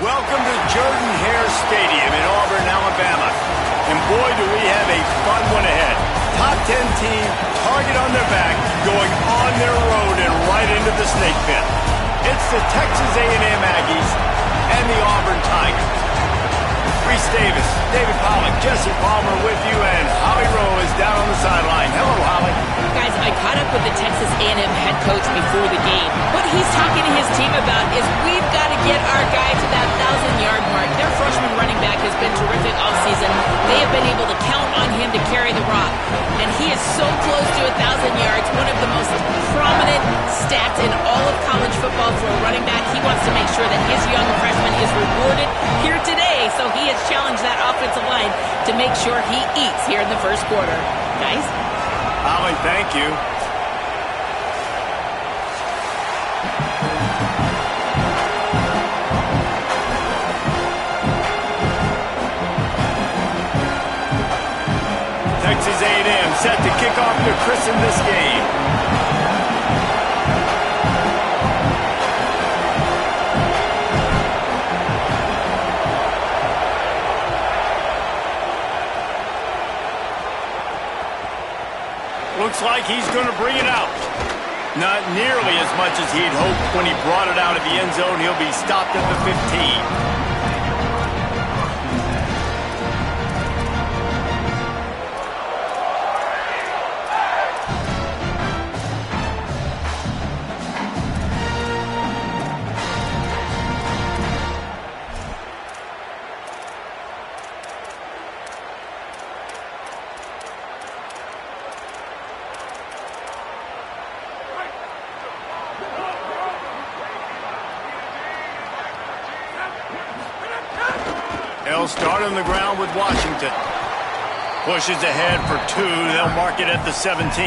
Welcome to Jordan-Hare Stadium in Auburn, Alabama. And boy, do we have a fun one ahead. Top 10 team, target on their back, going on their road and right into the snake pit. It's the Texas A&M Aggies and the Auburn Tigers. Reese Davis, David Pollack, Jesse Palmer with you, and Holly Rowe is down on the sideline. Hello, Holly. Guys, I caught up with the Texas A&M head coach before the game. What he's talking to his team about is we've got to get our guy to that 1,000-yard mark. Their freshman running back has been terrific all season. They have been able to count on him to carry the rock. And he is so close to 1,000 yards, one of the most prominent stats in all of college football for a running back. He wants to make sure that his young freshman is rewarded here today, so he has challenged that offensive line to make sure he eats here in the first quarter. Guys? Holly, thank you. Texas A&M set to kick off to christen this game. Looks like he's going to bring it out. Not nearly as much as he'd hoped when he brought it out of the end zone. He'll be stopped at the 15. They'll start on the ground with Washington. Pushes ahead for 2. They'll mark it at the 17.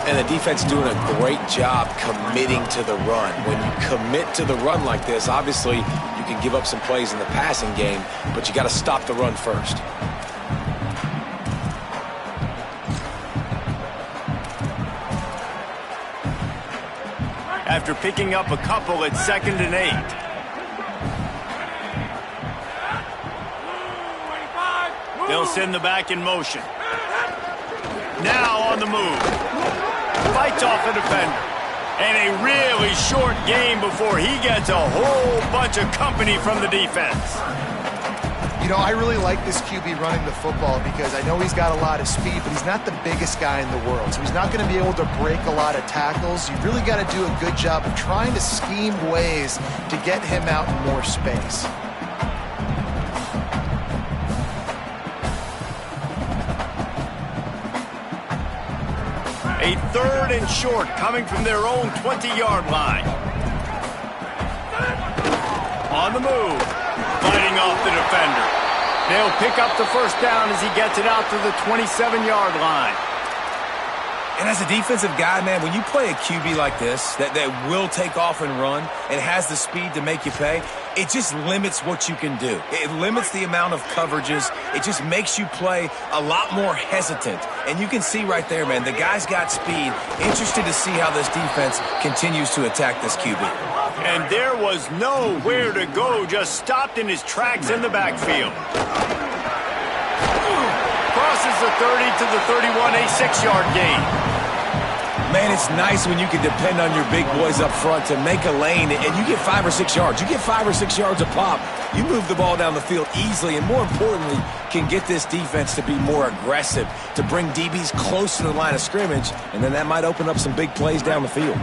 And the defense doing a great job committing to the run. When you commit to the run like this, obviously you can give up some plays in the passing game, but you got to stop the run first. After picking up a couple, it's 2nd and 8. They'll send the back in motion. Now on the move. Fights off a defender. And a really short game before he gets a whole bunch of company from the defense. You know, I really like this QB running the football because I know he's got a lot of speed, but he's not the biggest guy in the world. So he's not going to be able to break a lot of tackles. You really got to do a good job of trying to scheme ways to get him out in more space. A 3rd and short coming from their own 20-yard line. On the move. Fighting off the defender. They'll pick up the first down as he gets it out to the 27-yard line. And as a defensive guy, man, when you play a QB like this that will take off and run and has the speed to make you pay, it just limits what you can do. It limits the amount of coverages. It just makes you play a lot more hesitant. And you can see right there, man, the guy's got speed. Interested to see how this defense continues to attack this QB. And there was nowhere to go, just stopped in his tracks in the backfield. Crosses the 30 to the 31, a 6-yard gain. Man, it's nice when you can depend on your big boys up front to make a lane, and you get 5 or 6 yards. You get 5 or 6 yards a pop. You move the ball down the field easily, and more importantly, can get this defense to be more aggressive, to bring DBs close to the line of scrimmage, and then that might open up some big plays down the field.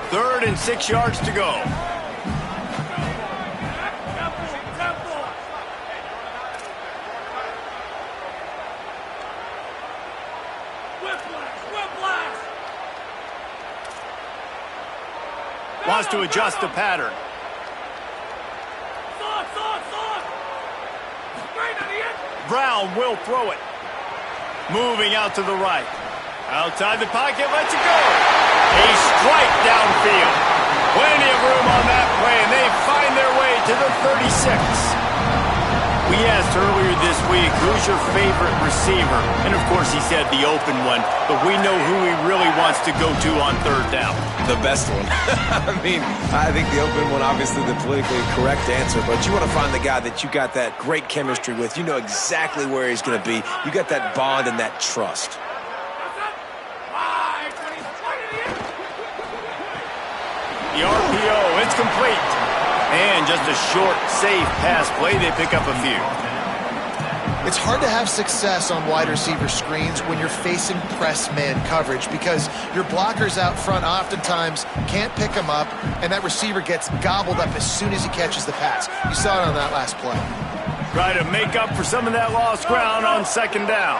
3rd and 6 yards to go. Wants to adjust the pattern. Brown will throw it. Moving out to the right. Outside the pocket, lets it go. A strike downfield. Plenty of room on that play, and they find their way to the 36. We asked earlier this week, who's your favorite receiver? And, of course, he said the open one, but we know who he really wants to go to on third down. The best one. I mean, I think the open one, obviously the politically correct answer, but you want to find the guy that you got that great chemistry with. You know exactly where he's going to be. You got that bond and that trust. The RPO, it's complete. And just a short, safe pass play. They pick up a few. It's hard to have success on wide receiver screens when you're facing press man coverage because your blockers out front oftentimes can't pick them up, and that receiver gets gobbled up as soon as he catches the pass. You saw it on that last play. Try to make up for some of that lost ground on second down.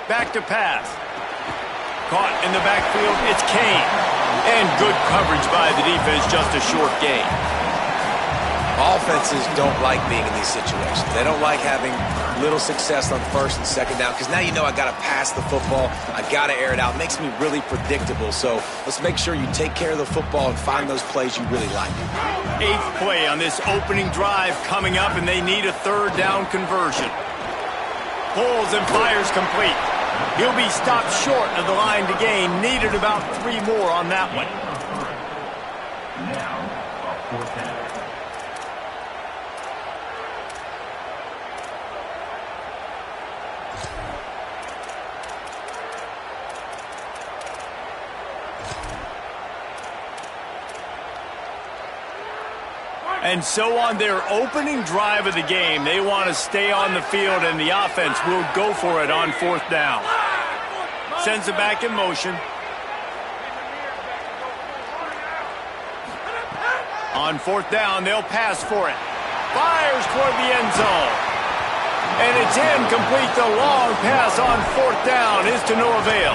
Back to pass. Caught in the backfield, it's Kane. And good coverage by the defense, just a short gain. Offenses don't like being in these situations. They don't like having little success on first and second down because now you know I got to pass the football. I got to air it out. It makes me really predictable. So let's make sure you take care of the football and find those plays you really like. 8th play on this opening drive coming up, and they need a third down conversion. Pulls and fires complete. He'll be stopped short of the line to gain. Needed about 3 more on that one. Now, fourth down. And so on their opening drive of the game, they want to stay on the field, and the offense will go for it on fourth down. Sends it back in motion. On fourth down, they'll pass for it. Fires toward the end zone. And it's incomplete. The long pass on fourth down is to no avail.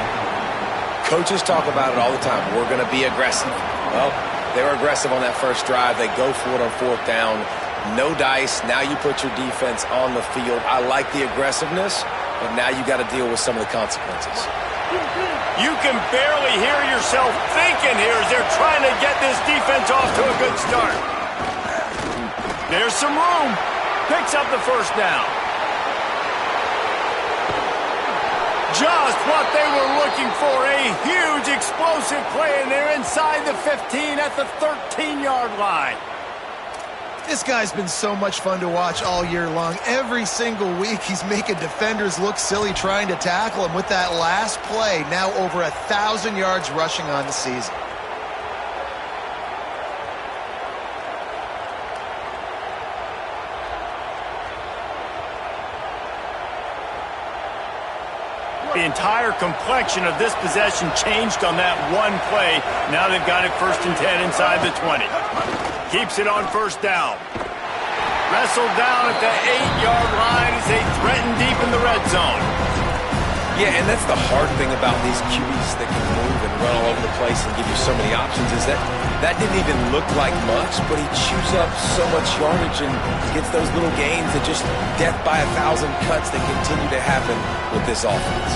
Coaches talk about it all the time. We're going to be aggressive. Well, they were aggressive on that first drive. They go for it on fourth down. No dice. Now you put your defense on the field. I like the aggressiveness, but now you got to deal with some of the consequences. You can barely hear yourself thinking here as they're trying to get this defense off to a good start. There's some room. Picks up the first down. Just what they were looking for, a huge explosive play, and they're inside the 15 at the 13-yard line. This guy's been so much fun to watch all year long. Every single week he's making defenders look silly trying to tackle him with that last play. Now over 1,000 yards rushing on the season. The entire complexion of this possession changed on that one play. Now they've got it 1st and 10 inside the 20. Keeps it on first down. Wrestled down at the 8-yard line as they threaten deep in the red zone. Yeah, and that's the hard thing about these QBs that can move and run all over the place and give you so many options is that didn't even look like much, but he chews up so much yardage and gets those little gains that just death by 1,000 cuts that continue to happen with this offense.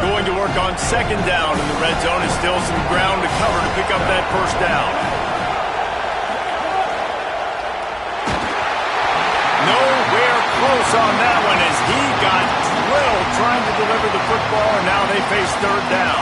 Going to work on second down in the red zone. Is still some ground to cover to pick up that first down. Nowhere close on that one as he got drilled trying to deliver the football, and now they face third down.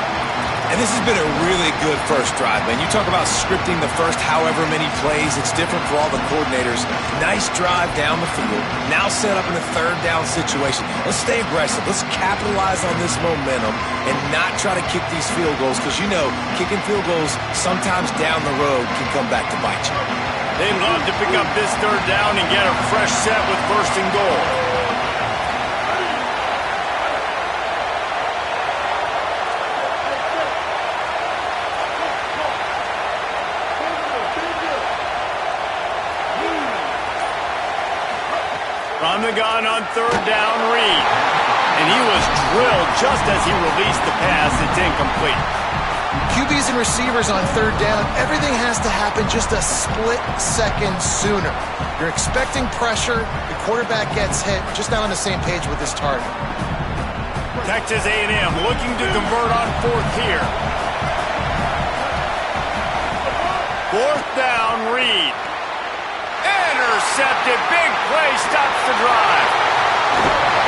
And this has been a really good first drive, man. You talk about scripting the first however many plays. It's different for all the coordinators. Nice drive down the field. Now set up in a third down situation. Let's stay aggressive. Let's capitalize on this momentum and not try to kick these field goals because, you know, kicking field goals sometimes down the road can come back to bite you. They'd love to pick up this third down and get a fresh set with 1st and goal. From the gun on third down, Reed. And he was drilled just as he released the pass. It's incomplete. QBs and receivers on third down, everything has to happen just a split second sooner. You're expecting pressure, the quarterback gets hit, just not on the same page with his target. Texas A&M looking to convert on fourth here. Fourth down, Reed. Intercepted. Big play stops the drive.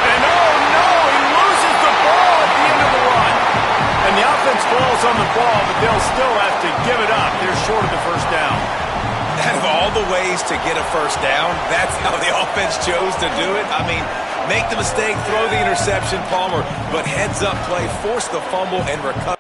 And oh no, he loses the ball at the end of the run. And the offense falls on the ball, but they'll still have to give it up. They're short of the first down. Out of all the ways to get a first down, that's how the offense chose to do it. I mean, make the mistake, throw the interception, Palmer, but heads-up play, force the fumble, and recover.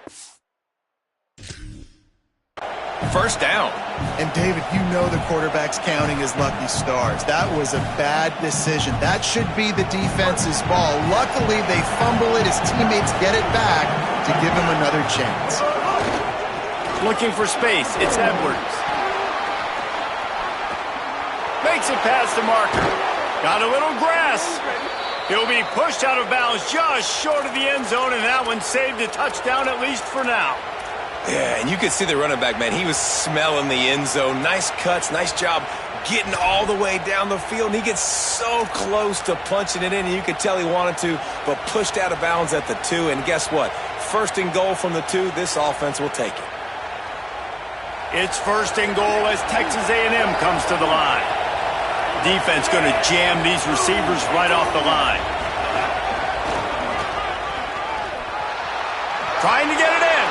First down. And, David, you know the quarterback's counting his lucky stars. That was a bad decision. That should be the defense's ball. Luckily, they fumble it. His teammates get it back to give him another chance. Looking for space. It's Edwards. Makes it past the marker. Got a little grass. He'll be pushed out of bounds just short of the end zone, and that one saved a touchdown at least for now. Yeah, and you could see the running back, man. He was smelling the end zone. Nice cuts, nice job getting all the way down the field. And he gets so close to punching it in, and you could tell he wanted to, but pushed out of bounds at the 2. And guess what? First and goal from the 2. This offense will take it. It's first and goal as Texas A&M comes to the line. Defense going to jam these receivers right off the line. Trying to get it in.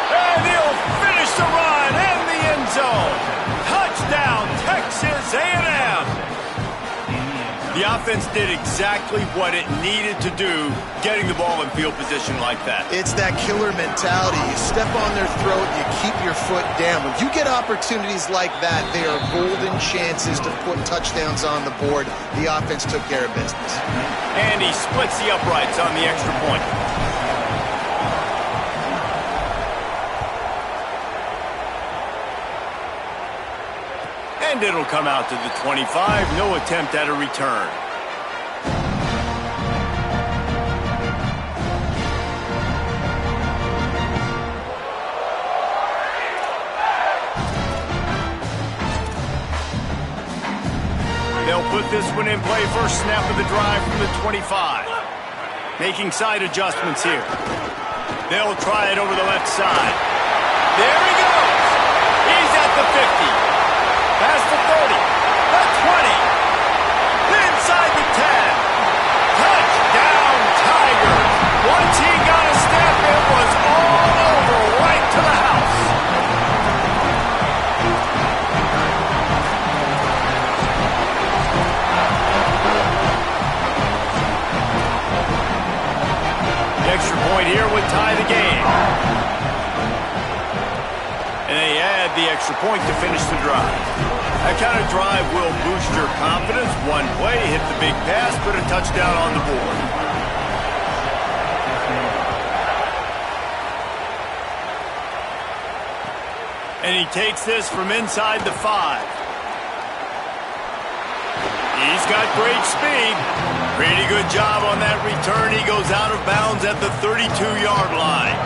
And he'll finish the run in the end zone. Touchdown, Texas A&M. The offense did exactly what it needed to do, getting the ball in field position like that. It's that killer mentality. You step on their throat, you keep your foot down. When you get opportunities like that, they are golden chances to put touchdowns on the board. The offense took care of business. And he splits the uprights on the extra point. And it'll come out to the 25. No attempt at a return. They'll put this one in play first snap of the drive from the 25. Making side adjustments here. They'll try it over the left side. There he goes. He's at the 50. Past the 30, the 20, inside the 10. Touchdown, Tigers. Once he got a step, it was all over, right to the house. The extra point here would tie the game. And they add the extra point to finish the drive. That kind of drive will boost your confidence. One play, hit the big pass, put a touchdown on the board. And he takes this from inside the 5. He's got great speed. Pretty good job on that return. He goes out of bounds at the 32-yard line.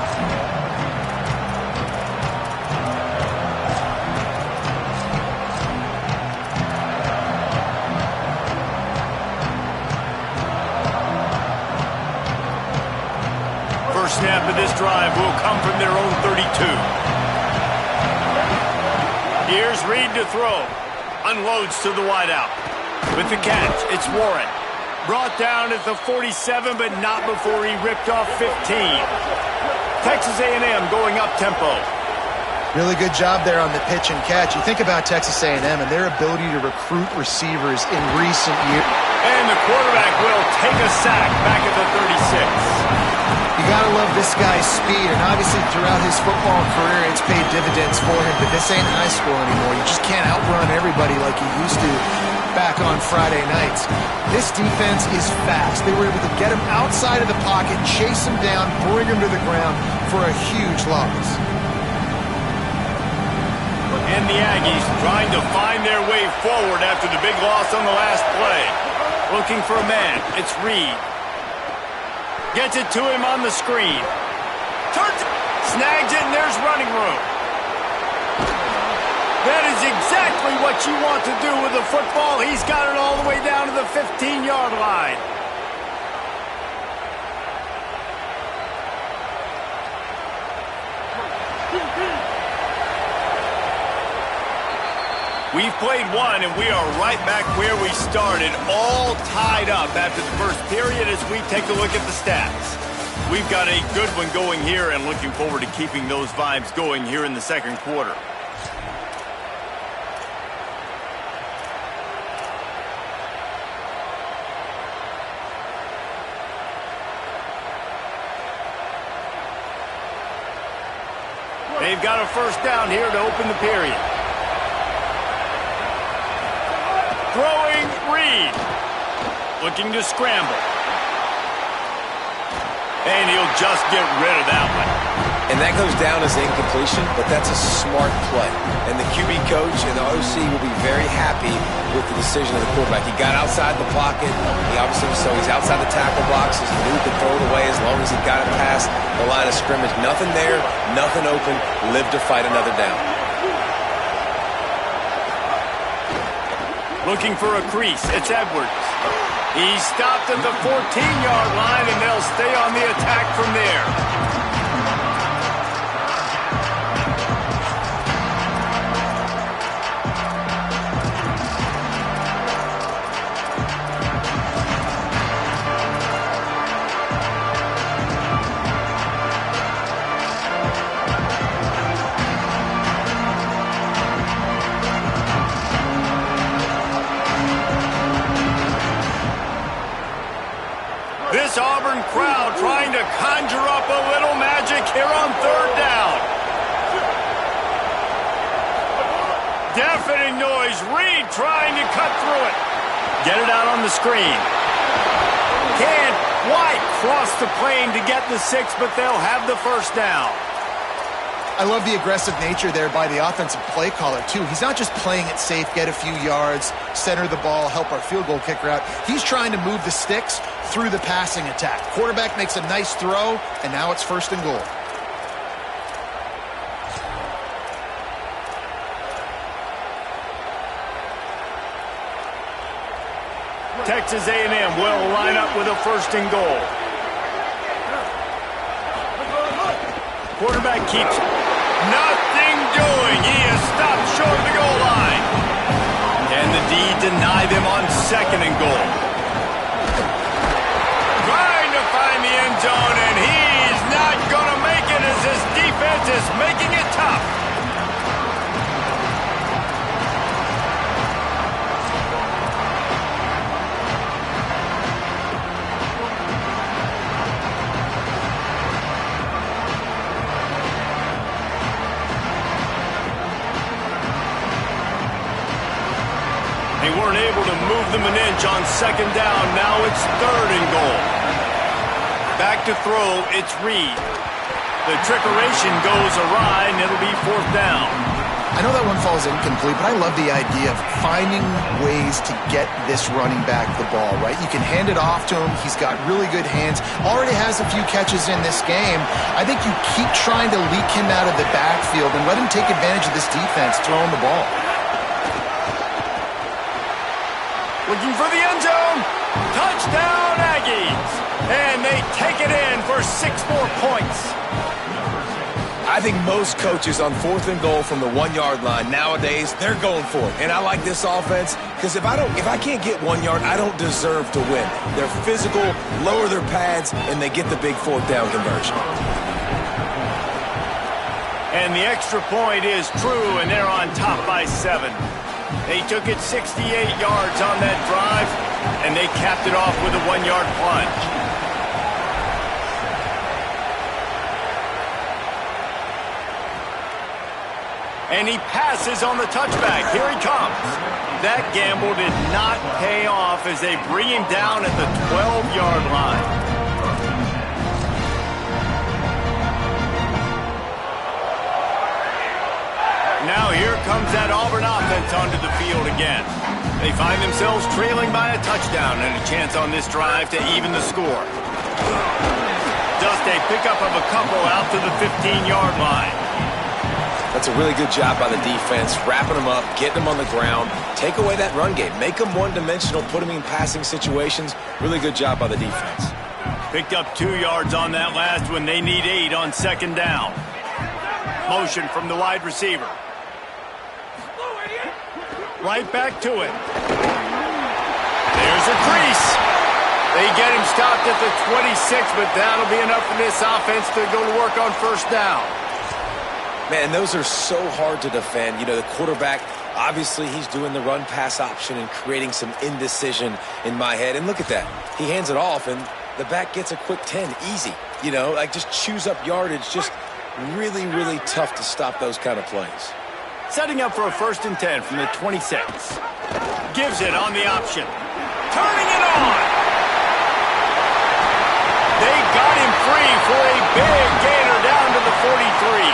First snap of this drive will come from their own 32. Here's Reed to throw. Unloads to the wideout. With the catch, it's Warren. Brought down at the 47, but not before he ripped off 15. Texas A&M going up tempo. Really good job there on the pitch and catch. You think about Texas A&M and their ability to recruit receivers in recent years. And the quarterback will take a sack back at the 36. You gotta love this guy's speed, and obviously throughout his football career, it's paid dividends for him, but this ain't high school anymore. You just can't outrun everybody like you used to back on Friday nights. This defense is fast. They were able to get him outside of the pocket, chase him down, bring him to the ground for a huge loss. And the Aggies trying to find their way forward after the big loss on the last play. Looking for a man. It's Reed. Gets it to him on the screen. Turns, snags it, and there's running room. That is exactly what you want to do with the football. He's got it all the way down to the 15-yard line. We've played one, and we are right back where we started, all tied up after the first period as we take a look at the stats. We've got a good one going here and looking forward to keeping those vibes going here in the second quarter. They've got a first down here to open the period. Throwing Reed. Looking to scramble. And he'll just get rid of that one. And that goes down as incompletion, but that's a smart play. And the QB coach and the OC will be very happy with the decision of the quarterback. He got outside the pocket. He obviously, so he's outside the tackle boxes. He knew he could throw it away as long as he got it past the line of scrimmage. Nothing there, nothing open. Live to fight another down. Looking for a crease. It's Edwards. He's stopped at the 14-yard line, and they'll stay on the attack from there. This Auburn crowd trying to conjure up a little magic here on third down. Deafening noise. Reed trying to cut through it. Get it out on the screen. Can't quite cross the plane to get the 6, but they'll have the first down. I love the aggressive nature there by the offensive play caller, too. He's not just playing it safe, get a few yards, center the ball, help our field goal kicker out. He's trying to move the sticks through the passing attack. Quarterback makes a nice throw, and now it's 1st and goal. Texas A&M will line up with a 1st and goal. Quarterback keeps nothing doing. He is stopped short of the goal line. And the D deny them on 2nd and goal. Trying to find the end zone, and he's not going to make it as his defense is making it tough. They weren't able to move them an inch on 2nd down. Now it's 3rd and goal. Back to throw, it's Reed. The trickeration goes awry, and it'll be 4th down. I know that one falls incomplete, but I love the idea of finding ways to get this running back the ball, right? You can hand it off to him. He's got really good hands. Already has a few catches in this game. I think you keep trying to leak him out of the backfield and let him take advantage of this defense throwing the ball. Looking for the end zone. Touchdown, Aggies. And they take it in for 6 more points. I think most coaches on 4th and goal from the 1-yard line nowadays, they're going for it. And I like this offense because if I can't get 1 yard, I don't deserve to win. They're physical, lower their pads, and they get the big 4th down conversion. And the extra point is true, and they're on top by 7. They took it 68 yards on that drive, and they capped it off with a 1-yard plunge. And he passes on the touchback. Here he comes. That gamble did not pay off as they bring him down at the 12-yard line. Now here comes that Auburn offense onto the field again. They find themselves trailing by a touchdown and a chance on this drive to even the score. Just a pickup of a couple out to the 15-yard line. That's a really good job by the defense, wrapping them up, getting them on the ground, take away that run game, make them one-dimensional, put them in passing situations. Really good job by the defense. Picked up 2 yards on that last one. They need 8 on 2nd down. Motion from the wide receiver. Right back to it. There's a crease. They get him stopped at the 26, but that'll be enough for this offense to go to work on first down. Man, those are so hard to defend. You know, the quarterback, obviously he's doing the run-pass option and creating some indecision in my head. And look at that. He hands it off, and the back gets a quick 10. Easy. You know, like just chews up yardage. Just really, really tough to stop those kind of plays. Setting up for a 1st and 10 from the 26. Gives it on the option. Turning it on. They got him free for a big gainer down to the 43.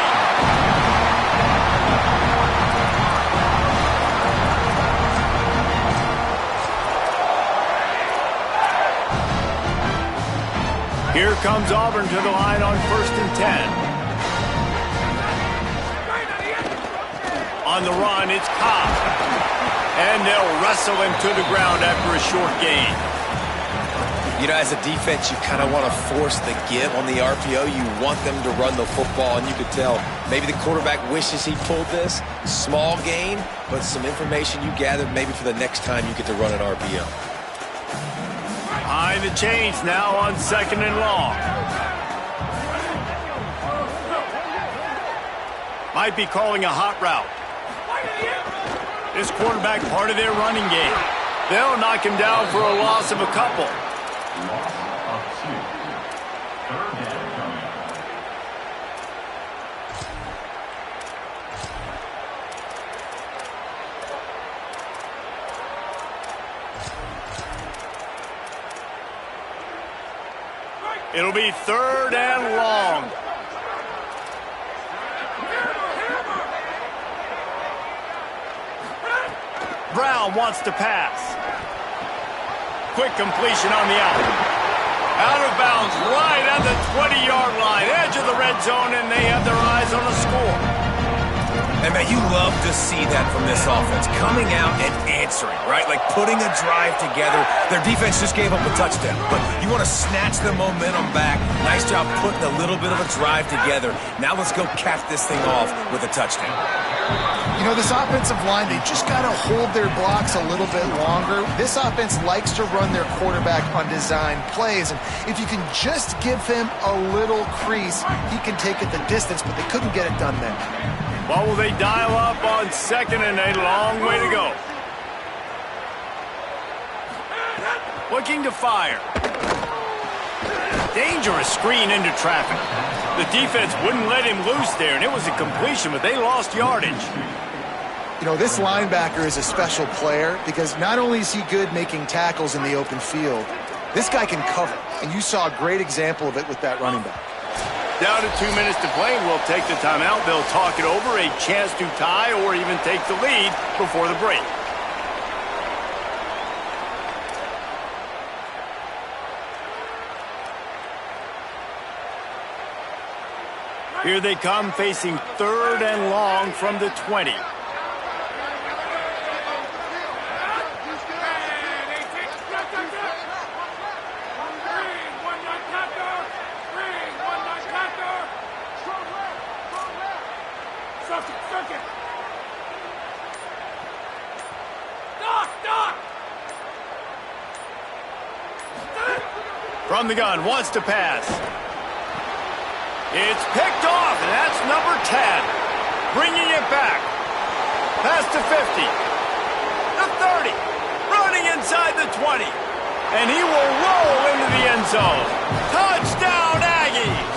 Here comes Auburn to the line on 1st and 10. On the run, it's Ncaa. And they'll wrestle him to the ground after a short gain. You know, as a defense, you kind of want to force the give on the RPO. You want them to run the football, and you could tell maybe the quarterback wishes he pulled this. Small gain, but some information you gathered maybe for the next time you get to run an RPO. Behind the chains now on 2nd and long. Might be calling a hot route. This quarterback part of their running game. They'll knock him down for a loss of a couple. Loss of 2. 3rd and coming. It'll be 3rd and long. Brown wants to pass. Quick completion on the out. Out of bounds right at the 20-yard line. Edge of the red zone, and they have their eyes on a score. And, man, you love to see that from this offense. Coming out and answering, right? Like putting a drive together. Their defense just gave up a touchdown. But you want to snatch the momentum back. Nice job putting a little bit of a drive together. Now let's go cap this thing off with a touchdown. You know, this offensive line, they just got to hold their blocks a little bit longer. This offense likes to run their quarterback on design plays. And if you can just give him a little crease, he can take it the distance, but they couldn't get it done then. Well, will they dial up on 2nd and a long way to go? Looking to fire. Dangerous screen into traffic. The defense wouldn't let him loose there, and it was a completion, but they lost yardage. You know, this linebacker is a special player because not only is he good making tackles in the open field, this guy can cover, and you saw a great example of it with that running back. Down to 2 minutes to play, and we'll take the timeout. They'll talk it over, a chance to tie or even take the lead before the break. Here they come, facing 3rd and long from the 20. From the gun, wants to pass. It's picked off, and that's number 10. Bringing it back. Pass to 50. The 30. Running inside the 20. And he will roll into the end zone. Touchdown, Aggies!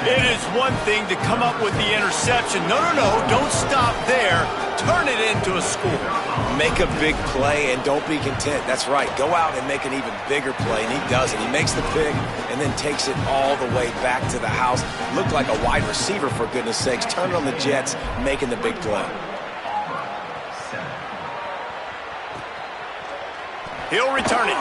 It is one thing to come up with the interception. No, don't stop there. Turn it into a score. Make a big play and don't be content. That's right. Go out and make an even bigger play, and he does it. He makes the pick and then takes it all the way back to the house. Looked like a wide receiver, for goodness sakes. Turning on the Jets, making the big play. He'll return it.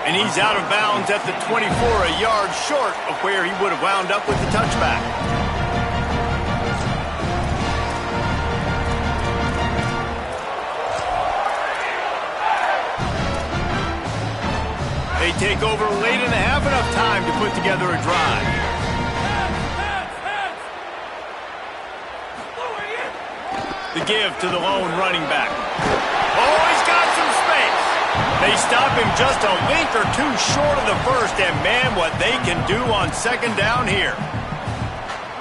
And he's out of bounds at the 24, a yard short of where he would have wound up with the touchback. They take over late in the half, enough time to put together a drive. The give to the lone running back. Oh, he's got some space. They stop him just a link or two short of the first, and man, what they can do on second down here.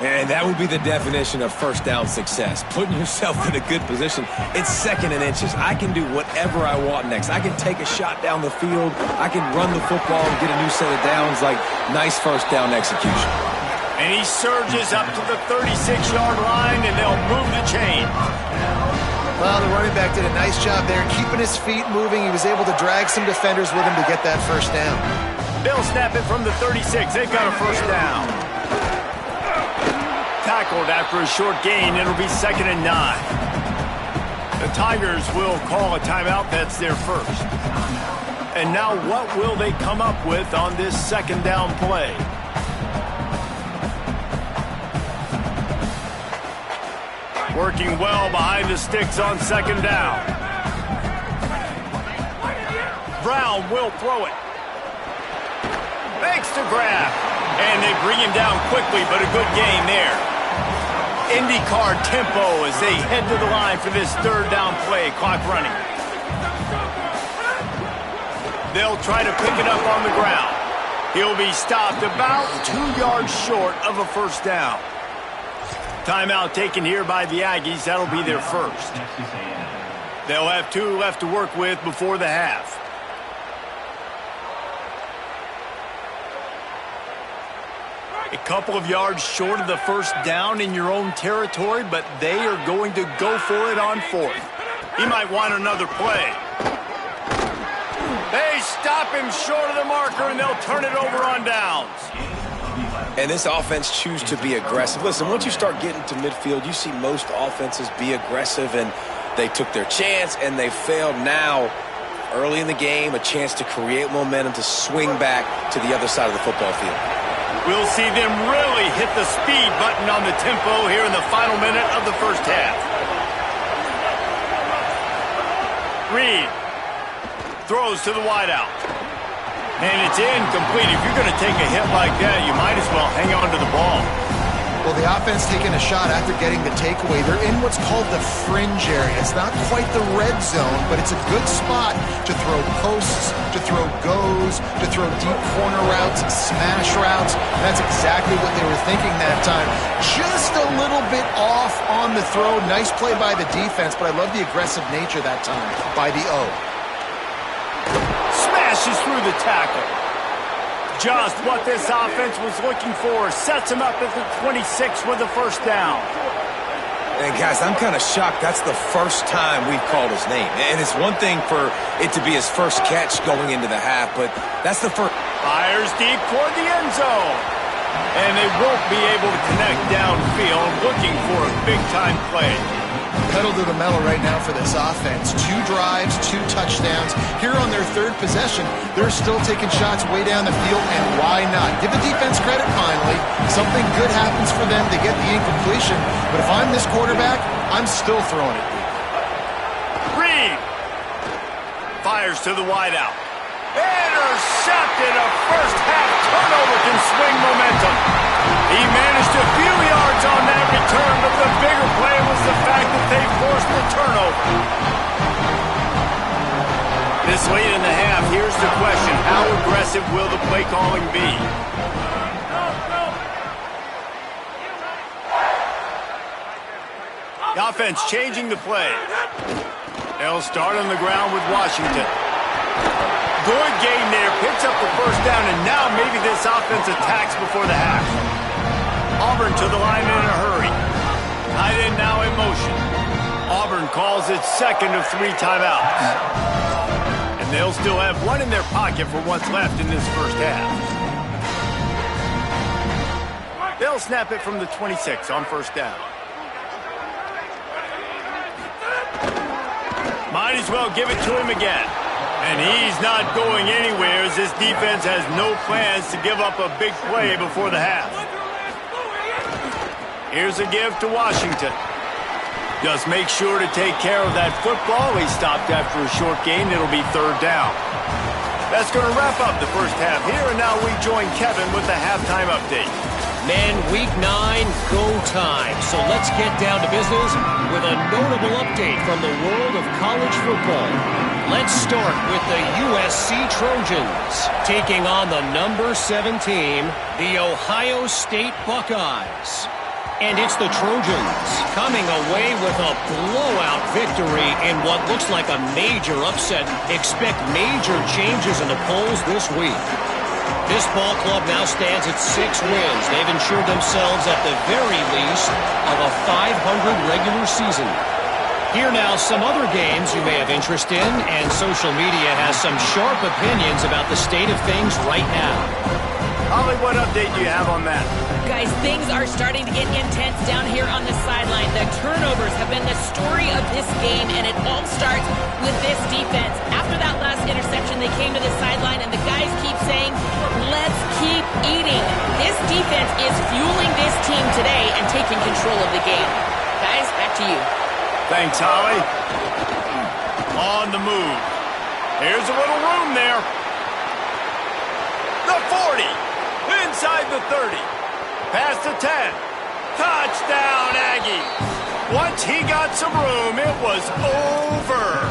And that would be the definition of first down success. Putting yourself in a good position. It's second and inches. I can do whatever I want next. I can take a shot down the field. I can run the football and get a new set of downs. Like, nice first down execution. And he surges up to the 36-yard line, and they'll move the chain. Well, the running back did a nice job there, keeping his feet moving. He was able to drag some defenders with him to get that first down. They'll snap it from the 36. They've got a first down. Tackled after a short gain. It'll be 2nd and 9. The Tigers will call a timeout. That's their first. And now what will they come up with on this second down play? Working well behind the sticks on second down. Brown will throw it. Makes the grab. And they bring him down quickly, but a good gain there. IndyCar tempo as they head to the line for this third down play. Clock running. They'll try to pick it up on the ground. He'll be stopped about 2 yards short of a first down. Timeout taken here by the Aggies. That'll be their first. They'll have 2 left to work with before the half. A couple of yards short of the first down in your own territory, but they are going to go for it on fourth. He might want another play. They stop him short of the marker, and they'll turn it over on downs. And this offense chooses to be aggressive. Listen, once you start getting to midfield, you see most offenses be aggressive, and they took their chance, and they failed. Now, early in the game, a chance to create momentum to swing back to the other side of the football field. We'll see them really hit the speed button on the tempo here in the final minute of the first half. Reed throws to the wideout. And it's incomplete. If you're going to take a hit like that, you might as well hang on to the ball. Well, the offense taking a shot after getting the takeaway. They're in what's called the fringe area. It's not quite the red zone, but it's a good spot to throw posts, to throw goes, to throw deep corner routes, smash routes. And that's exactly what they were thinking that time. Just a little bit off on the throw. Nice play by the defense, but I love the aggressive nature that time by the O. Smashes through the tackle. Just what this offense was looking for. Sets him up at the 26 with the first down. And guys, I'm kind of shocked. That's the first time we've called his name. And it's one thing for it to be his first catch going into the half, but that's the first. Fires deep toward the end zone. And they won't be able to connect downfield, looking for a big-time play. Pedal to the metal right now for this offense. 2 drives, 2 touchdowns. Here on their third possession, they're still taking shots way down the field, and why not? Give the defense credit finally. Something good happens for them. They get the incompletion. But if I'm this quarterback, I'm still throwing it deep. Reed fires to the wideout. Intercepted. A first-half turnover can swing momentum. He managed a few yards on that return, but the bigger play was the fact that they forced the turnover. This late in the half, here's the question. How aggressive will the play calling be? The offense changing the play. They'll start on the ground with Washington. Good gain there, picks up the first down, and now maybe this offense attacks before the half. Auburn to the line in a hurry. Tight end now in motion. Auburn calls its second of 3 timeouts. And they'll still have 1 in their pocket for what's left in this first half. They'll snap it from the 26 on first down. Might as well give it to him again. And he's not going anywhere as this defense has no plans to give up a big play before the half. Here's a give to Washington. Just make sure to take care of that football. He stopped after a short gain. It'll be third down. That's going to wrap up the first half here, and now we join Kevin with the halftime update. Men, Week 9, go time. So let's get down to business with a notable update from the world of college football. Let's start with the USC Trojans taking on the number 7 team, the Ohio State Buckeyes. And it's the Trojans coming away with a blowout victory in what looks like a major upset. Expect major changes in the polls this week. This ball club now stands at 6 wins. They've ensured themselves at the very least of a 500 regular season. Here now some other games you may have interest in, and social media has some sharp opinions about the state of things right now. Holly, what update do you have on that? Guys, things are starting to get intense down here on the sideline. The turnovers have been the story of this game, and it all starts with this defense. After that last interception, they came to the sideline, and the guys keep saying, let's keep eating. This defense is fueling this team today and taking control of the game. Guys, back to you. Thanks, Holly. On the move. Here's a little room there. The 40. Inside the 30. Past the 10. Touchdown, Aggie. Once he got some room, it was over.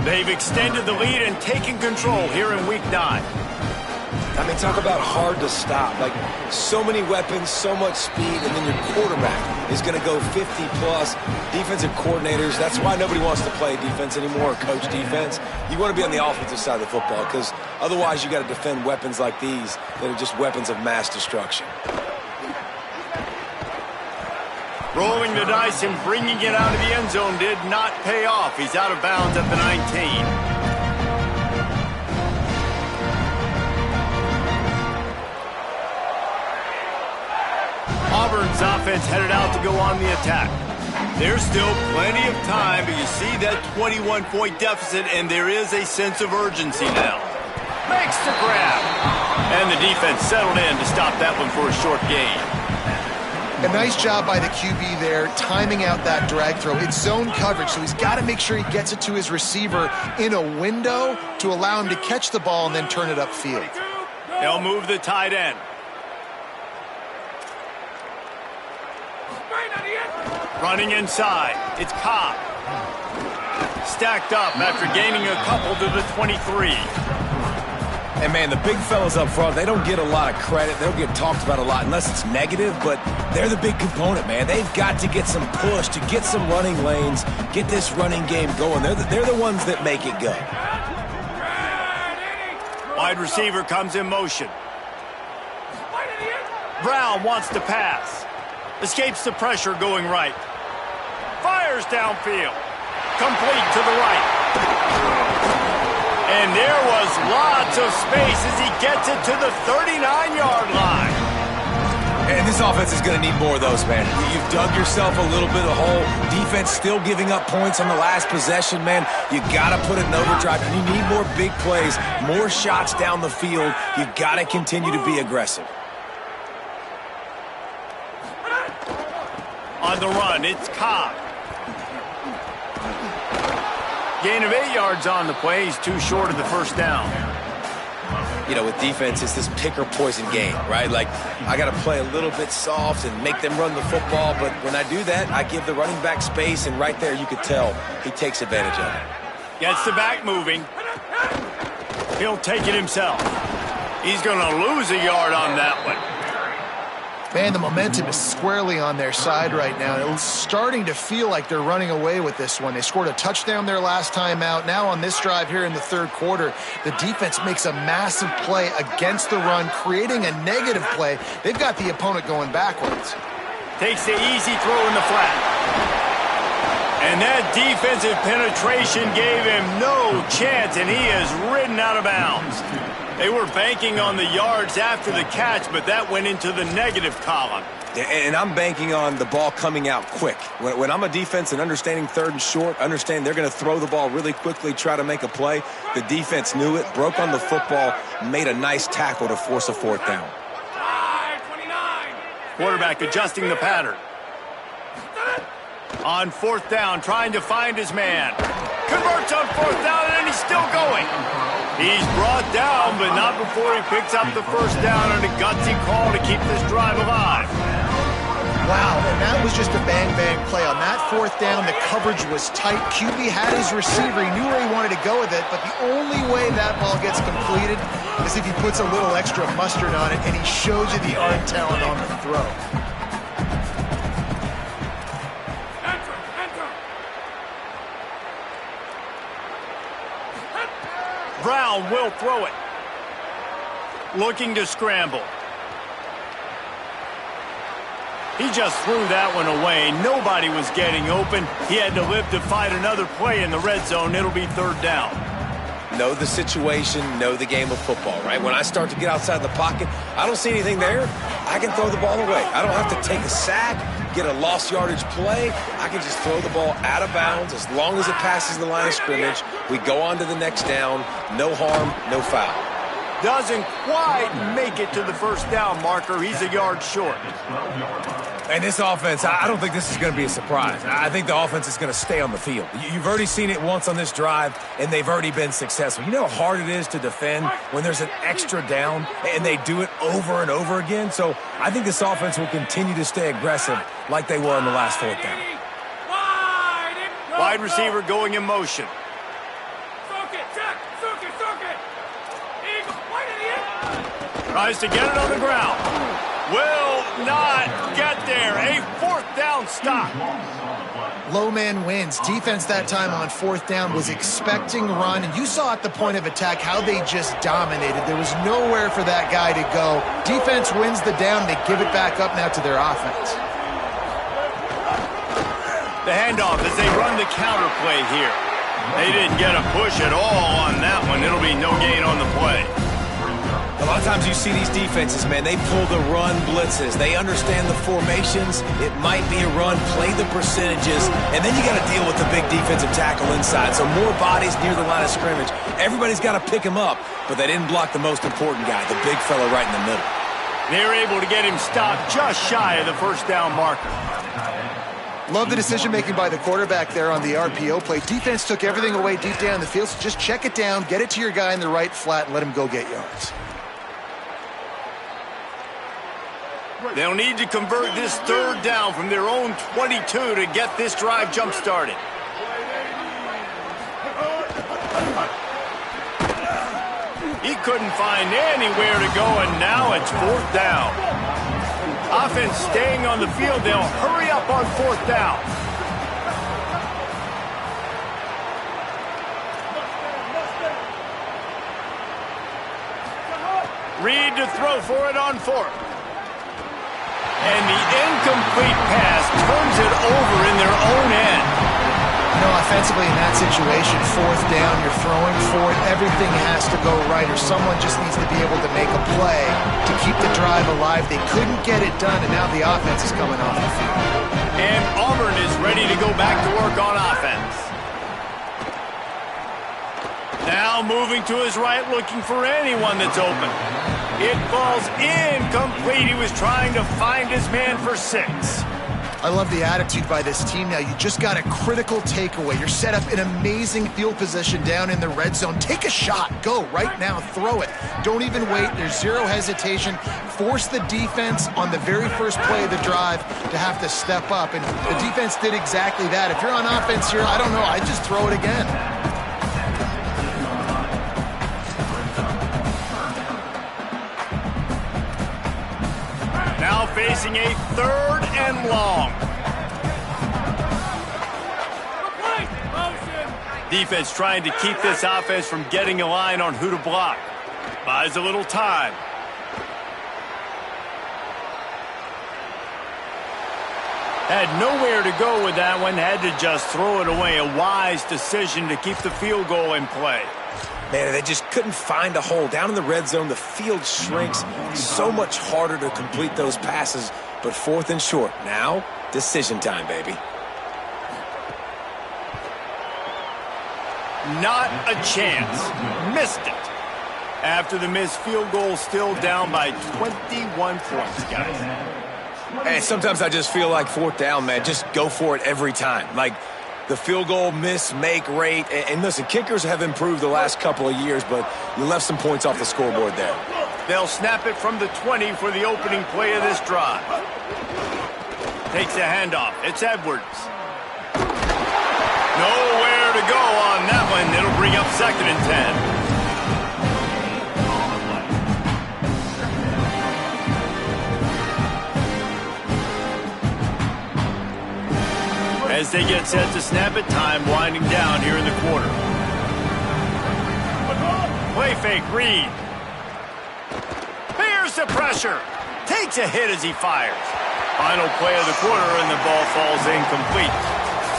They've extended the lead and taken control here in Week 9. I mean, talk about hard to stop. Like, so many weapons, so much speed, and then your quarterback is going to go 50-plus. Defensive coordinators, that's why nobody wants to play defense anymore or coach defense. You want to be on the offensive side of the football because otherwise you got to defend weapons like these that are just weapons of mass destruction. Rolling the dice and bringing it out of the end zone did not pay off. He's out of bounds at the 19. Auburn's offense headed out to go on the attack. There's still plenty of time, but you see that 21-point deficit, and there is a sense of urgency now. Makes the grab. And the defense settled in to stop that one for a short gain. A nice job by the QB there, timing out that drag throw. It's zone coverage, so he's got to make sure he gets it to his receiver in a window to allow him to catch the ball and then turn it upfield. They'll move the tight end. Running inside, it's Ncaa. Stacked up after gaining a couple to the 23. And, man, the big fellas up front, they don't get a lot of credit. They don't get talked about a lot unless it's negative, but they're the big component, man. They've got to get some push, to get some running lanes, get this running game going. They're the ones that make it go. Wide receiver comes in motion. Brown wants to pass. Escapes the pressure going right. Fires downfield. Complete to the right. And there was lots of space as he gets it to the 39-yard line. And this offense is going to need more of those, man. You've dug yourself a little bit of a hole. Defense still giving up points on the last possession, man. You got to put it in overdrive. And you need more big plays, more shots down the field. You got to continue to be aggressive. On the run, it's Ncaa. Gain of 8 yards on the play. He's too short of the first down. You know, with defense, it's this pick-or-poison game, right? Like, I got to play a little bit soft and make them run the football, but when I do that, I give the running back space, and right there you could tell he takes advantage of it. Gets the back moving. He'll take it himself. He's going to lose a yard on that one. Man, the momentum is squarely on their side right now. It's starting to feel like they're running away with this one. They scored a touchdown their last time out. Now on this drive here in the third quarter, the defense makes a massive play against the run, creating a negative play. They've got the opponent going backwards. Takes the easy throw in the flat. And that defensive penetration gave him no chance, and he is ridden out of bounds. They were banking on the yards after the catch, but that went into the negative column. And I'm banking on the ball coming out quick. When I'm a defense and understanding third and short, understand they're going to throw the ball really quickly, try to make a play. The defense knew it, broke on the football, made a nice tackle to force a fourth down. Quarterback adjusting the pattern. On fourth down, trying to find his man. Converts on fourth down, and he's still going. He's brought down, but not before he picks up the first down on a gutsy call to keep this drive alive. Wow, and that was just a bang-bang play. On that fourth down, the coverage was tight. QB had his receiver. He knew where he wanted to go with it, but the only way that ball gets completed is if he puts a little extra mustard on it, and he shows you the arm talent on the throw. Brown will throw it. Looking to scramble. He just threw that one away. Nobody was getting open. He had to live to fight another play in the red zone. It'll be third down. Know the situation, know the game of football, right? When I start to get outside the pocket, I don't see anything there, I can throw the ball away. I don't have to take a sack, get a lost yardage play. I can just throw the ball out of bounds as long as it passes the line of scrimmage. We go on to the next down. No harm, no foul. Doesn't quite make it to the first down marker. He's a yard short. And this offense, I don't think this is going to be a surprise. I think the offense is going to stay on the field. You've already seen it once on this drive, and they've already been successful. You know how hard it is to defend when there's an extra down, and they do it over and over again? So I think this offense will continue to stay aggressive like they were in the last fourth down. Wide receiver going in motion. Tries to get it on the ground. Will not get there. A fourth down stop. Low man wins. Defense that time on fourth down was expecting run, and you saw at the point of attack how they just dominated. There was nowhere for that guy to go. Defense wins the down. They give it back up now to their offense. The handoff as they run the counter play here. They didn't get a push at all on that one. It'll be no gain on the play. A lot of times you see these defenses, man, they pull the run blitzes. They understand the formations. It might be a run, play the percentages, and then you got to deal with the big defensive tackle inside. So more bodies near the line of scrimmage. Everybody's got to pick him up, but they didn't block the most important guy, the big fella right in the middle. They're able to get him stopped just shy of the first down marker. Love the decision-making by the quarterback there on the RPO play. Defense took everything away deep down the field, so just check it down, get it to your guy in the right flat, and let him go get yards. They'll need to convert this third down from their own 22 to get this drive jump-started. He couldn't find anywhere to go, and now it's fourth down. Offense staying on the field. They'll hurry up on fourth down. Reed to throw for it on fourth. And the incomplete pass turns it over in their own end. You know, offensively in that situation, fourth down, you're throwing for it, everything has to go right, or someone just needs to be able to make a play to keep the drive alive. They couldn't get it done, and now the offense is coming off the field. And Auburn is ready to go back to work on offense. Now moving to his right, looking for anyone that's open. It falls incomplete. He was trying to find his man for 6. I love the attitude by this team now. You just got a critical takeaway. You're set up in amazing field position down in the red zone. Take a shot. Go right now. Throw it. Don't even wait. There's zero hesitation. Force the defense on the very first play of the drive to have to step up. And the defense did exactly that. If you're on offense here, I don't know. I'd just throw it again. Now facing a third and long. Defense trying to keep this offense from getting a line on who to block. Buys a little time. Had nowhere to go with that one. Had to just throw it away. A wise decision to keep the field goal in play. Man, they just couldn't find a hole. Down in the red zone, the field shrinks. So much harder to complete those passes, but fourth and short. Now, decision time, baby. Not a chance. Missed it. After the missed field goal, still down by 21 points, guys. Hey, sometimes I just feel like fourth down, man. Just go for it every time. Like, the field goal miss-make rate. And listen, kickers have improved the last couple of years, but you left some points off the scoreboard there. They'll snap it from the 20 for the opening play of this drive. Takes a handoff. It's Edwards. Nowhere to go on that one. It'll bring up 2nd and 10. As they get set to snap it, time winding down here in the quarter. Play fake, Reed. Here's the pressure. Takes a hit as he fires. Final play of the quarter, and the ball falls incomplete.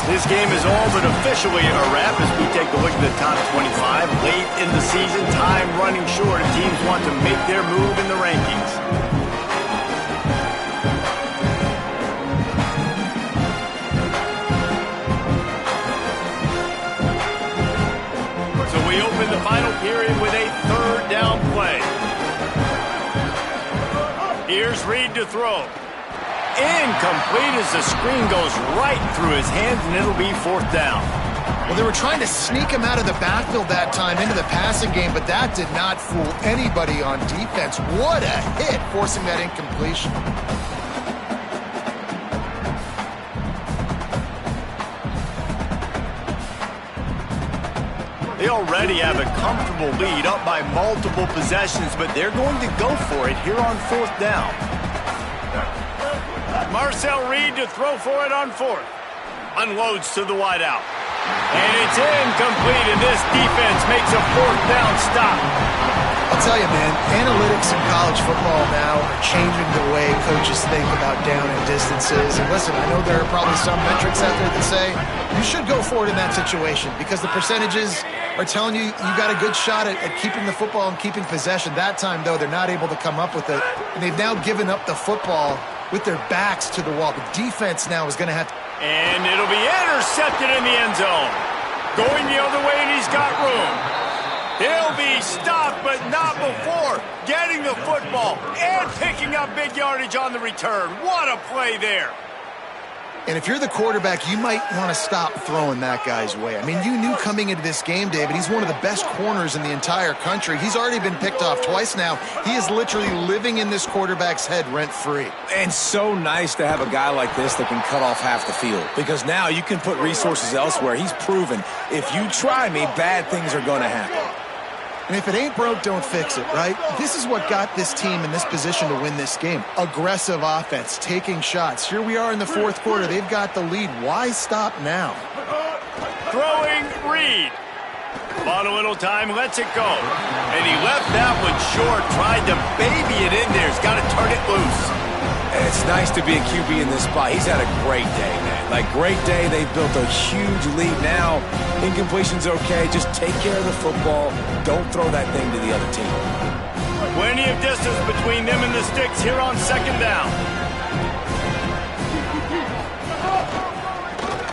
This game is all but officially a wrap as we take a look at the top 25. Late in the season, time running short, and teams want to make their move in the rankings. So we open the final period with a 3rd down play. Here's Reed to throw. Incomplete as the screen goes right through his hands, and it'll be 4th down. Well, they were trying to sneak him out of the backfield that time into the passing game, but that did not fool anybody on defense. What a hit, forcing that incompletion. They already have a comfortable lead, up by multiple possessions, but they're going to go for it here on 4th down. Marcel Reed to throw for it on 4th. Unloads to the wideout. And it's incomplete, and this defense makes a 4th down stop. I'll tell you, man, analytics in college football now are changing the way coaches think about down and distances. And listen, I know there are probably some metrics out there that say you should go for it in that situation because the percentages are telling you you got a good shot at keeping the football and keeping possession. That time, though, they're not able to come up with it. And they've now given up the football with their backs to the wall. The defense now is going to have to... And it'll be intercepted in the end zone. Going the other way, and he's got room. He'll be stopped, but not before getting the football and picking up big yardage on the return. What a play there. And if you're the quarterback, you might want to stop throwing that guy's way. I mean, you knew coming into this game, David, he's one of the best corners in the entire country. He's already been picked off twice now. He is literally living in this quarterback's head rent-free. And so nice to have a guy like this that can cut off half the field because now you can put resources elsewhere. He's proven if you try me, bad things are going to happen. And if it ain't broke, don't fix it, right? This is what got this team in this position to win this game. Aggressive offense, taking shots. Here we are in the 4th quarter. They've got the lead. Why stop now? Throwing Reed. Bought a little time, lets it go. And he left that one short, tried to baby it in there. He's got to turn it loose. And it's nice to be a QB in this spot. He's had a great day, man. Like, great day. They've built a huge lead now. Incompletion's okay. Just take care of the football. Don't throw that thing to the other team. Plenty of distance between them and the sticks here on 2nd down.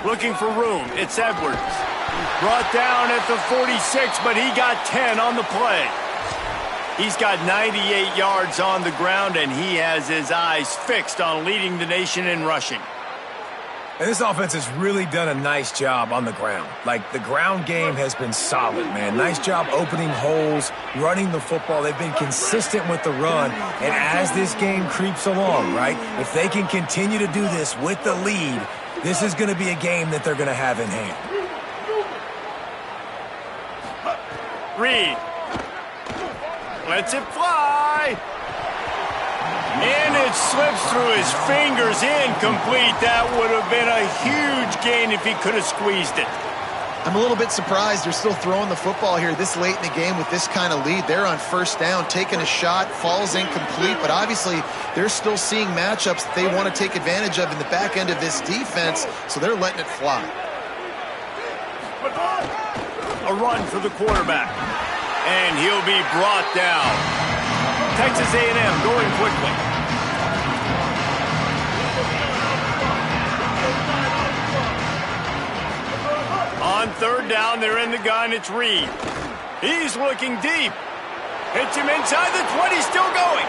Looking for room. It's Edwards. Brought down at the 46, but he got 10 on the play. He's got 98 yards on the ground, and he has his eyes fixed on leading the nation in rushing. And this offense has really done a nice job on the ground. Like, the ground game has been solid, man. Nice job opening holes, running the football. They've been consistent with the run. And as this game creeps along, right, if they can continue to do this with the lead, this is going to be a game that they're going to have in hand. Reed. Lets it fly. And it slips through his fingers, incomplete. That would have been a huge gain if he could have squeezed it. I'm a little bit surprised they're still throwing the football here this late in the game with this kind of lead. They're on 1st down, taking a shot, falls incomplete, but obviously they're still seeing matchups that they want to take advantage of in the back end of this defense, so they're letting it fly. A run for the quarterback, and he'll be brought down. Texas A&M going quickly. On 3rd down, they're in the gun. It's Reed. He's looking deep. Hits him inside the 20, still going.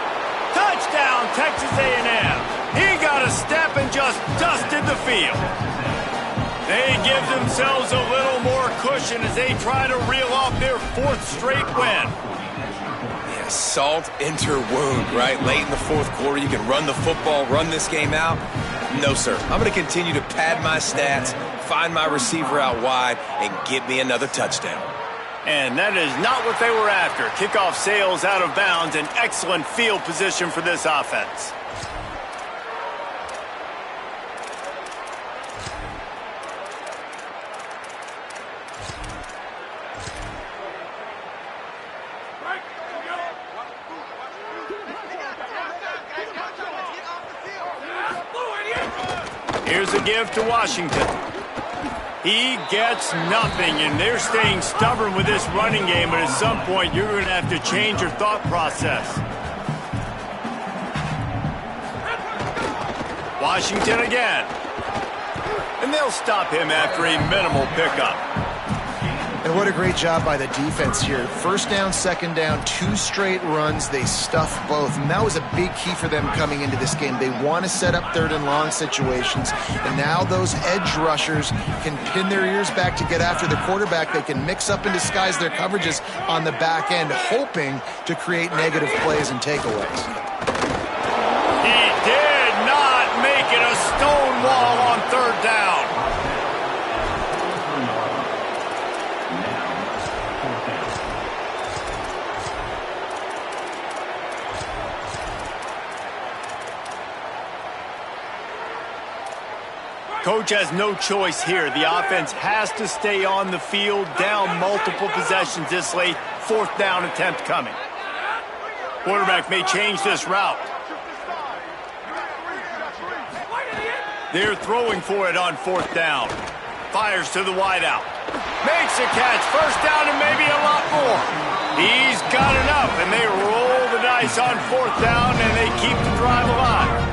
Touchdown, Texas A&M. He got a step and just dusted the field. They give themselves a little more cushion as they try to reel off their 4th straight win. Yeah, salt enter wound, right? Late in the 4th quarter, you can run the football, run this game out. No, sir. I'm going to continue to pad my stats, find my receiver out wide, and get me another touchdown. And that is not what they were after. Kickoff sails out of bounds, an excellent field position for this offense. Here's a give to Washington. He gets nothing, and they're staying stubborn with this running game, but at some point you're going to have to change your thought process. Washington again. And they'll stop him after a minimal pickup. And what a great job by the defense here. 1st down, 2nd down, 2 straight runs. They stuff both. And that was a big key for them coming into this game. They want to set up 3rd and long situations. And now those edge rushers can pin their ears back to get after the quarterback. They can mix up and disguise their coverages on the back end, hoping to create negative plays and takeaways. He did not make it a stone wall on 3rd down. Coach has no choice here. The offense has to stay on the field, down multiple possessions this late. 4th down attempt coming. Quarterback may change this route. They're throwing for it on 4th down. Fires to the wideout. Makes a catch. 1st down and maybe a lot more. He's got enough, and they roll the dice on 4th down, and they keep the drive alive.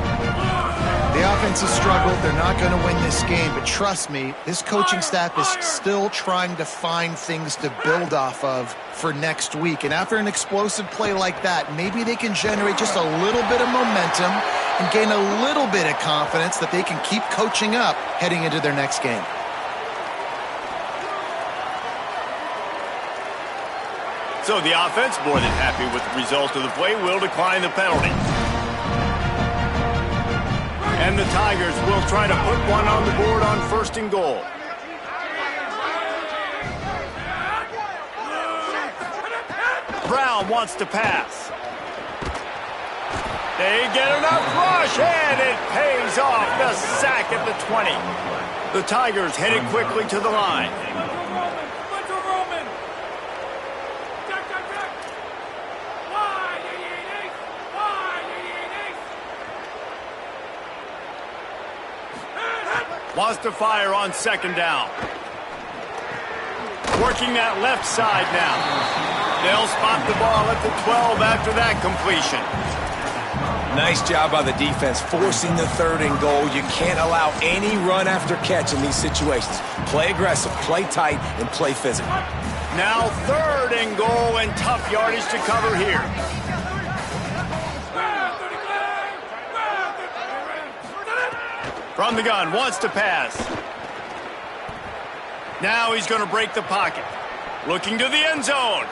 The offense has struggled. They're not going to win this game, but trust me, this coaching staff is still trying to find things to build off of for next week. And after an explosive play like that, maybe they can generate just a little bit of momentum and gain a little bit of confidence that they can keep coaching up heading into their next game. So the offense, more than happy with the result of the play, will decline the penalty. And the Tigers will try to put one on the board on 1st and goal. Brown wants to pass. They get enough rush, and it pays off. The sack at the 20. The Tigers headed quickly to the line. Wants to fire on 2nd down. Working that left side now. They'll spot the ball at the 12 after that completion. Nice job by the defense forcing the 3rd and goal. You can't allow any run after catch in these situations. Play aggressive, play tight, and play physical. Now 3rd and goal, and tough yardage to cover here. From the gun, wants to pass. Now he's going to break the pocket. Looking to the end zone.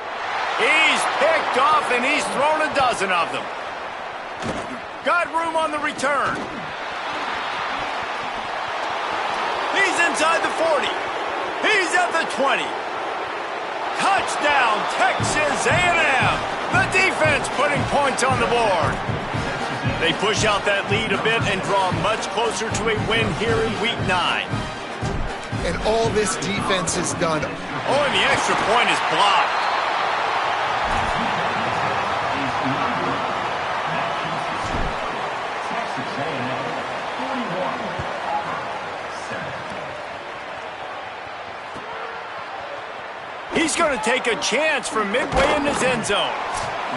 He's picked off, and he's thrown a dozen of them. Got room on the return. He's inside the 40. He's at the 20. Touchdown, Texas A&M. The defense putting points on the board. They push out that lead a bit and draw much closer to a win here in Week 9. And all this defense has done. Oh, and the extra point is blocked. He's going to take a chance from midway in his end zone.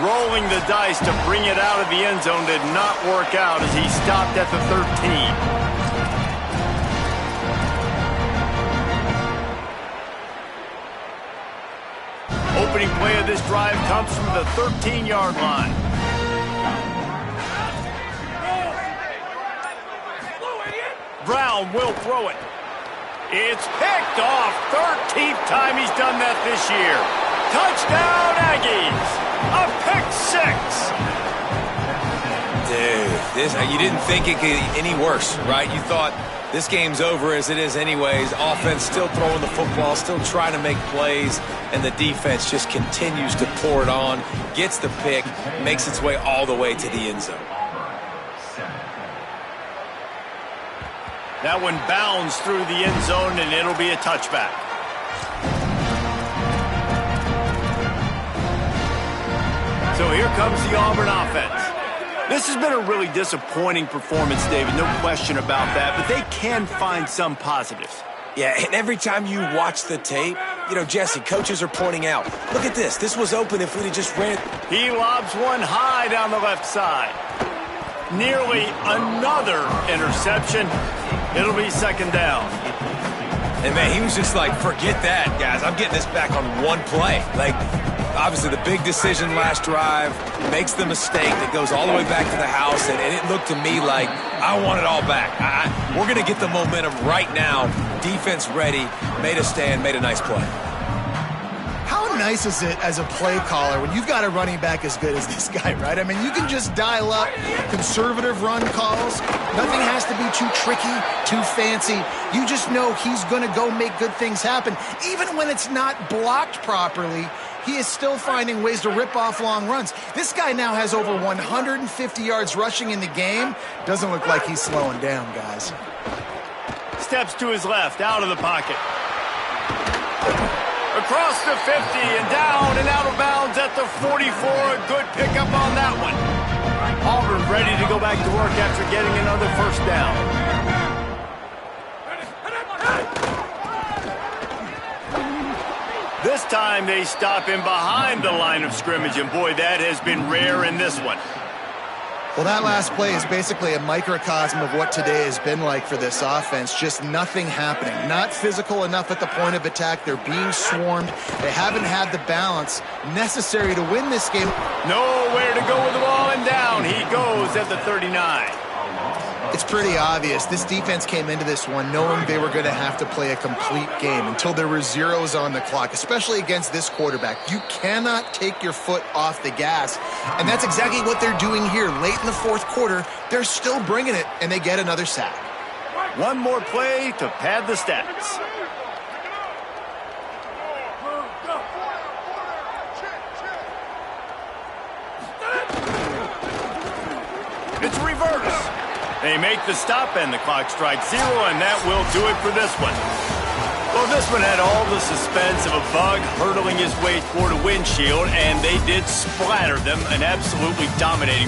Rolling the dice to bring it out of the end zone did not work out as he stopped at the 13. Opening play of this drive comes from the 13-yard line. Brown will throw it. It's picked off. 13th time he's done that this year. Touchdown, Aggies. A pick six. Dude, you didn't think it could get any worse, right? You thought this game's over as it is anyways. Offense still throwing the football, still trying to make plays, and the defense just continues to pour it on, gets the pick, makes its way all the way to the end zone. That one bounds through the end zone, and it'll be a touchback. So here comes the Auburn offense. This has been a really disappointing performance, David, no question about that, but they can find some positives. Yeah, and every time you watch the tape, you know, Jesse, coaches are pointing out, look at this. This was open if we'd have just ran. He lobs one high down the left side. Nearly another interception. It'll be second down. And, man, he was just like, forget that, guys. I'm getting this back on one play. Like, obviously the big decision last drive, makes the mistake that goes all the way back to the house, and it looked to me like I want it all back. We're going to get the momentum right now. Defense ready, made a stand, made a nice play. How nice is it as a play caller when you've got a running back as good as this guy, right? I mean, you can just dial up conservative run calls. Nothing has to be too tricky, too fancy. You just know he's going to go make good things happen. Even when it's not blocked properly, he is still finding ways to rip off long runs. This guy now has over 150 yards rushing in the game. Doesn't look like he's slowing down, guys. Steps to his left, out of the pocket. Across the 50 and down and out of bounds at the 44. A good pickup on that one. Auburn ready to go back to work after getting another first down. This time they stop him behind the line of scrimmage, and boy, that has been rare in this one. Well, that last play is basically a microcosm of what today has been like for this offense. Just nothing happening. Not physical enough at the point of attack. They're being swarmed. They haven't had the balance necessary to win this game. Nowhere to go with the ball, and down he goes at the 39. It's pretty obvious. This defense came into this one knowing they were going to have to play a complete game until there were zeros on the clock, especially against this quarterback. You cannot take your foot off the gas, and that's exactly what they're doing here. Late in the fourth quarter, they're still bringing it, and they get another sack. One more play to pad the stats. It's reverse. They make the stop, and the clock strikes zero, and that will do it for this one. Well, this one had all the suspense of a bug hurtling his way toward a windshield, and they did splatter them, an absolutely dominating